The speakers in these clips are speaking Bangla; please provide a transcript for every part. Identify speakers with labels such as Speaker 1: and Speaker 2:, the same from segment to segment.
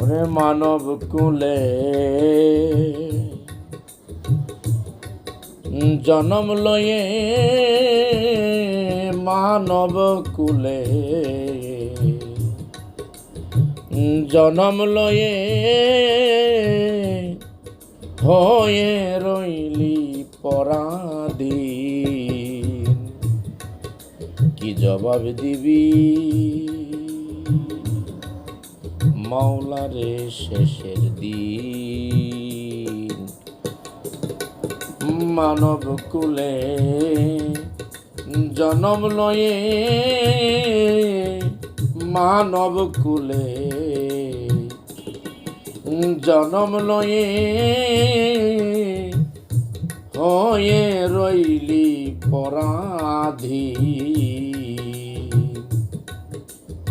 Speaker 1: ওরে মানব কুলে জনম লয়ে মানব কুলে জনম লয়ে হয়ে রইলি পরাধীন কি জবাব দিবি মাওলারে শেষের দিন মানব কুলে জনম লয়ে মানব কুলে জনম লয়ে হয়ে রইলি পরাধীন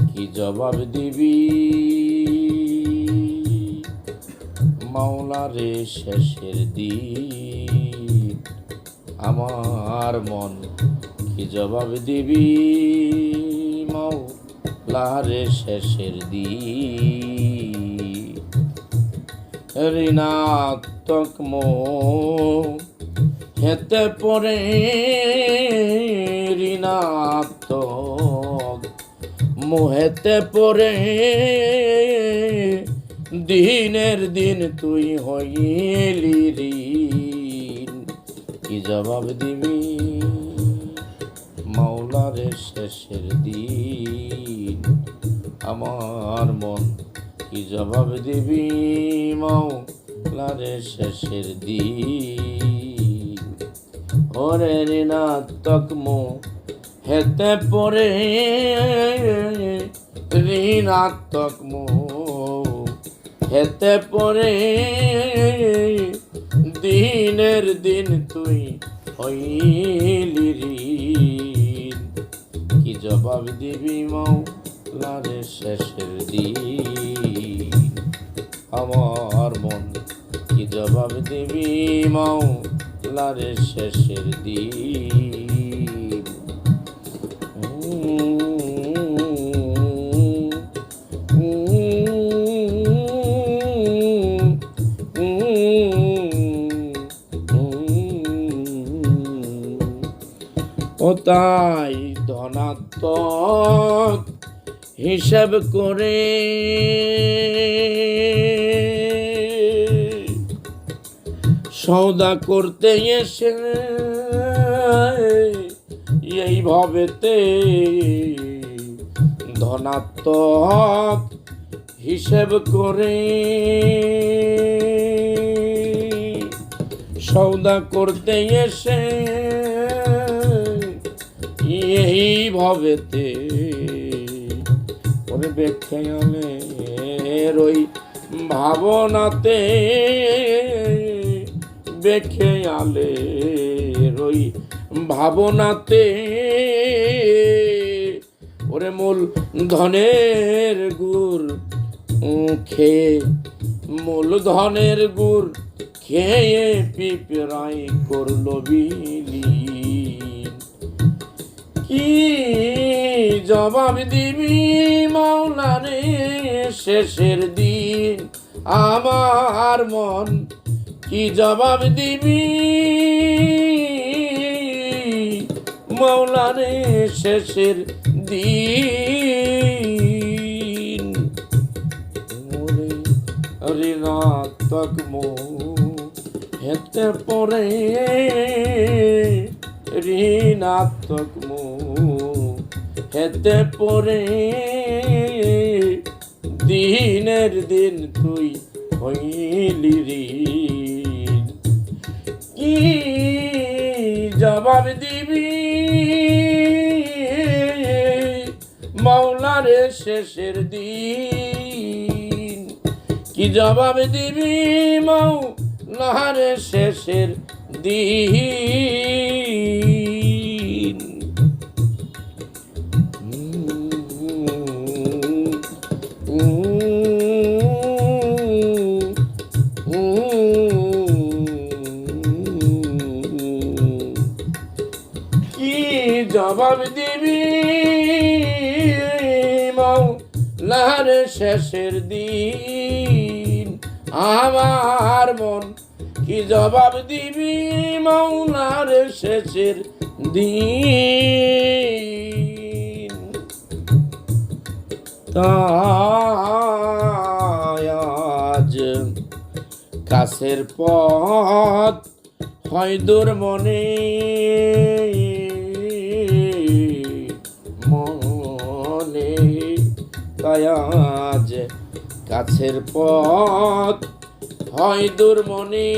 Speaker 1: কি জবাব দিবি মাওলারে শেষের দিন আমার মন কি জবাব দিবি মাওলারে শেষের দিন ঋণাত্মক হেতে পরে ঋণাত্মক মোহেতে পরে দিনের দিন তুই হইলি ঋণ কি জবাব দিবি মাওলারে শেষের দিন আমার মন কি জবাব দিবি মাওলারে শেষের দিন ওরে ঋণাত্মক হেতে পরে ঋণাত্মক হেতে পরে দিনের দিন তুই হইলি ঋণ কি জবাব দিবি মাওলারে শেষের দিন আমার মন কি জবাব দিবি মাওলারে শেষের দিন ও তাই ধনাত্মক হিসাব করে সওদা করতে এসে এই ভাবেতে ধনাত্মক হিসাব করে সওদা করতে এসে এই ভাবেতে ওরে বেখেয়ালে রই ভাবনাতে বেখেয়ালে রই ভাবনাতে ওরে মূল ধনের গুড় খেয়ে মূল ধনের গুড় খেয়ে পিঁপড়াই করলো বিলি কি জবাব দিবি মাওলারে শেষের দিন আমার মন কি জবাব দিবি মাওলারে শেষের দিন ঋণাত্মক হেতে পরে ঋণাত্মক হেতে পরে দিনের দিন তুই হইলি ঋণ কি জবাব দিবি মাওলারে শেষের দিন কি জবাব দিবি মাওলারে শেষের দিন কি জবাব দিবি মাওলারে রে শেষের দিন আমার মন কি জবাব দিবি মাওলা রে শেষের দিন তাই আজ কাছের পথ হয় দূর মনে মনে তাই আজ কাছের পথ হয় দূর মনে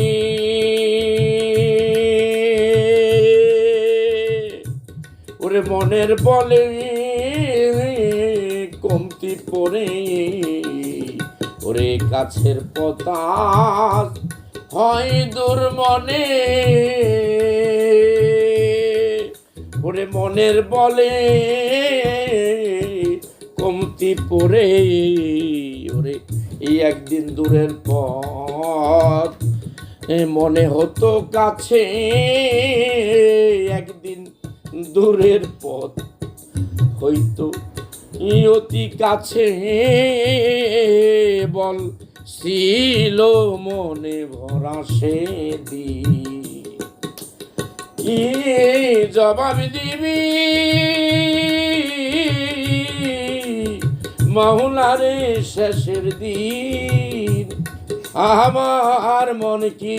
Speaker 1: ওরে মনের বলে কমতি পড়ে ওরে কাছের পথ আজ হয় দূর মনে ওরে মনের বলে কমতি পড়ে ওরে এই একদিন দূরের পথ মনে হতো কাছে একদিন দূরের পথ হইতো অতি কাছে বল ছিল মনে ভরা সেদিন কি জবাব দিবি মাওলা রে শেষের দিন আমার মন কি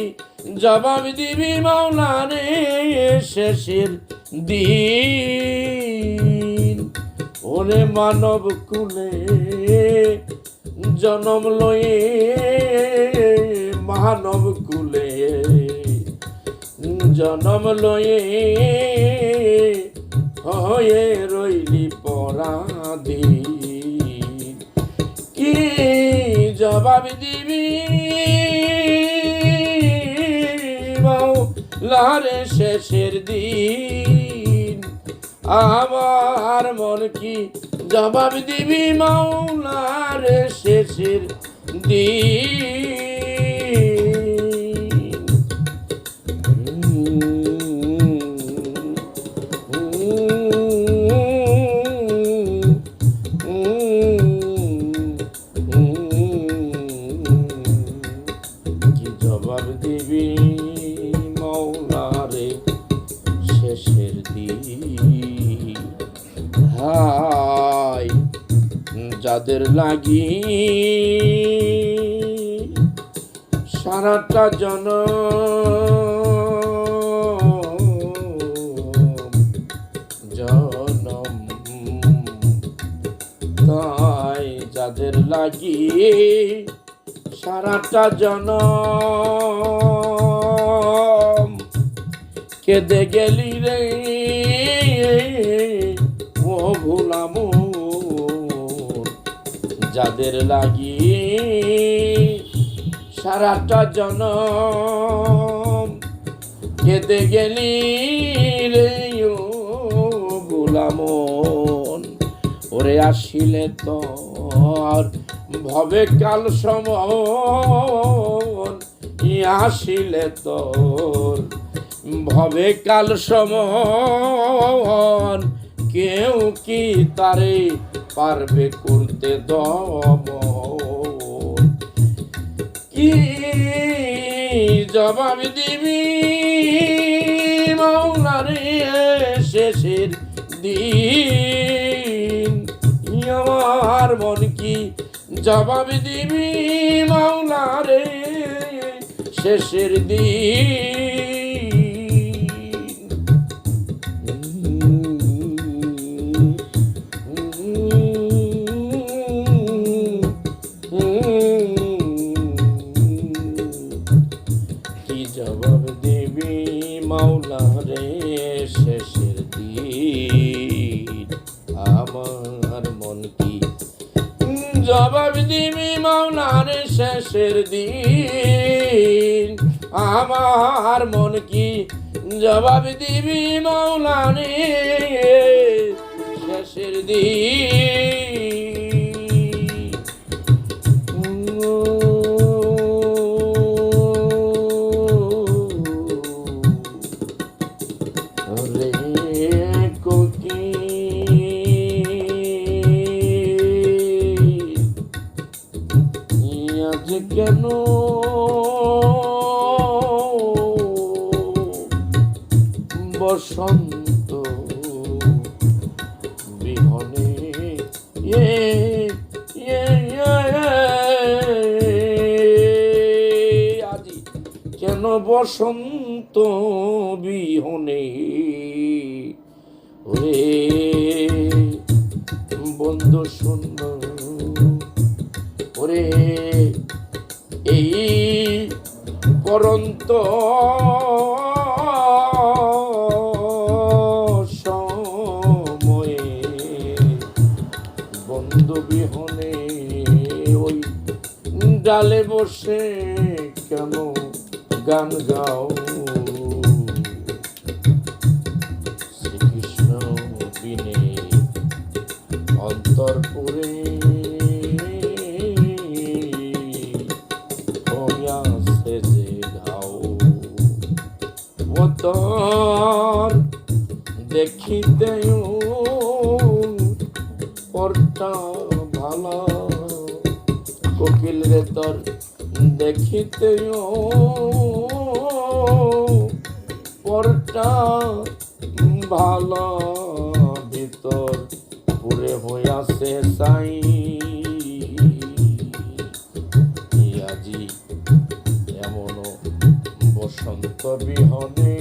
Speaker 1: জবাব দিবি মাওলা রে শেষের দিন ওরে মানব কুলে জনম লয়ে মানব কুলে জনম লয়ে হয়ে রইলি পরাধীন কি জবাব দিবি মাওলা রে শেষের দিন আমার মন কি জবাব দিবি মাওলা রে শেষের দিন কি জবাব দিবি মাওলা রে শেষের দিন হায় যাদের লাগি সারাটা জনম তাই যাদের লাগি সারাটা জনম কেঁদে গেলি রে ও ভোলাম যাদের লাগি সারাটা জনম কেঁদে গেলি রে ও ভোলাম ওরে আসিলে তোর ভবে কাল সমন আসিলে তোর ভবে কাল সমন কেউ কি তারে পারবে করতে দমন কি জবাব দিবি মাওলা রে শেষের দিন আমার মন কি জবাব দিবি মাওলা রে শেষের দিন কি জবাব দিবি মাওলা রে শেষের দিন আমার মন কি জবাব দিবি মাওলা রে শেষের দিন আমার মন কি জবাব দিবি মাওলা রে শেষের দিন রে কোকিল যে কেন বসন্ত বিহনে আজি কেন বসন্ত বিহনে ওরে বন্ধু শূন্য ওরে এই পরন্ত সময়ে বন্ধু বিহনে ওই ডালে বসে কেন গান গাও শ্রীকৃষ্ণ বিনে অন্তরপুরে হইয়াছে যে গাও তোর দেখিতেও পরটা ভালো কোকিল রে তোর দেখিতেও পরটা ভালো ভিতর পুরে হইয়াছে সাই আজি এমন বসন্ত বিহনে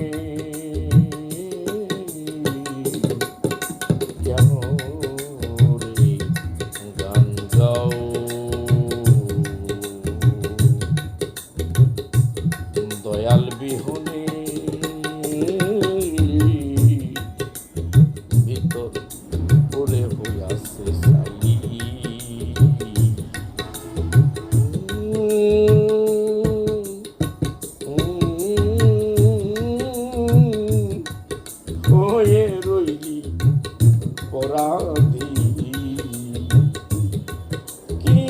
Speaker 1: কেন রে গান গাও দয়াল বিহনে ভিতর পুরে হইয়াছে সাই হয়ে রইলি পরাধী কি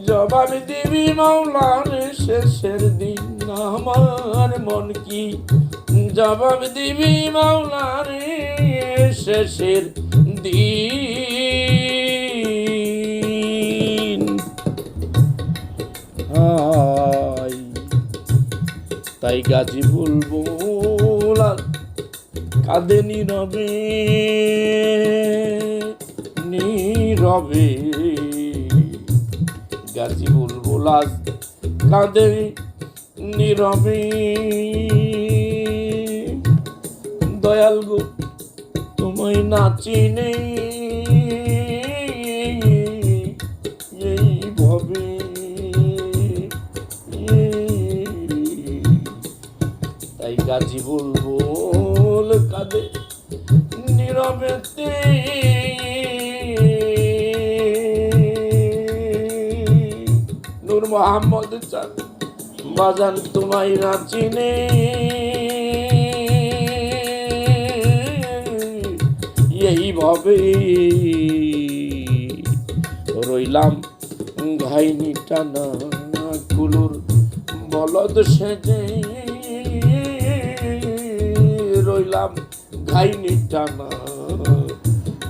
Speaker 1: জবাব দিবি মাওলার শেষের দিন আমার মন কি জবাব দিবি মাওলার শেষের দিন তাই গাজী বুলবুল কাঁদে নীরবে নীরবে গাজী বুলবুল আজ কাঁদে নীরবে দয়াল গো তোমায় নাচিনে এই ভবে তাই গাজী বুলবুল কাঁদে নীরবেতে নূর মোহাম্মদ চাঁদ বাজান তোমায় নাচিনে এইভাবে রইলাম ঘাইনি টানা কুলুর বলদ সেজে রইলাম ঘাইনি টানা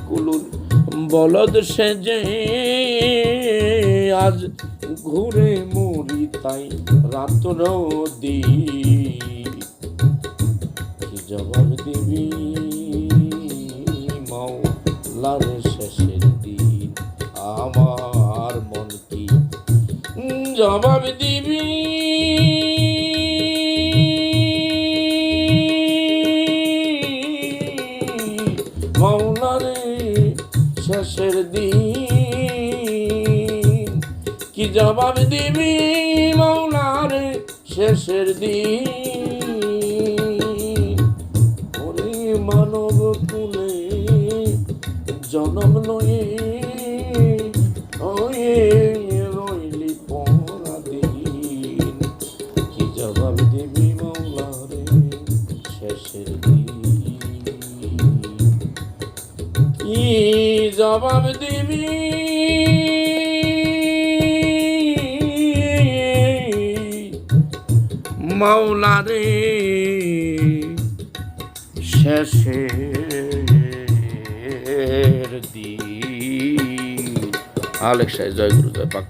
Speaker 1: কুলুর বলদ সেজে আজ ঘুরে মরি তাই রাত নদী কি জবাব দিবি মাওলার শেষের দিন আমার মন কি জবাব দিবি মাওলার শেষের দিন কি জবাব দিবি মাওলার শেষের দিন ওরে মানব কুলে জনম লয়ে ওয়ে রইলি পরাধীন কি জবাব দিবি মাওলার শেষের দিন কি জবাব দিবি মাওলারে শেষের দিন। আলেক্সায় জয় গুরু জয় পাক।